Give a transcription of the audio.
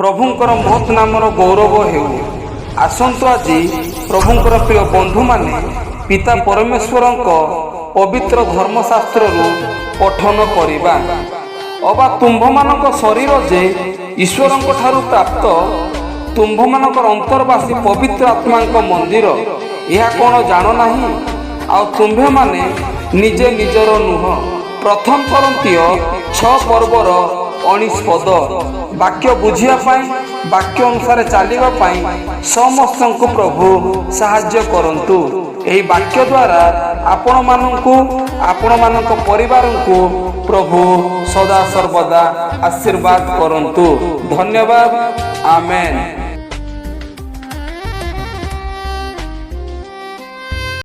प्रभुंकर महत् नामर गौरव हेउ। आसंतु आजि प्रभुंकर प्रिय बंधु माने पिता परमेश्वर पवित्र धर्मशास्त्र पठन करिबा अबा तुम्भ मानक शरीर जे ईश्वर ठारू प्राप्त तुम्भ मानक अंतर्वासी पवित्र आत्मा मंदिर यह कौन जान नाही। आ तुम्भे माने निजे निजर नुह। प्रथम करंतिय 6 पर्वर 19 पद वाक्य बुझिया पाई वाक्य अनुसार चलिबा पाई समस्त को प्रभु साहाय्य करंतु। एही वाक्य द्वारा आपण माननकु आपण मानक परिवार को प्रभु सदा सर्वदा आशीर्वाद करंतु। धन्यवाद। आमेन।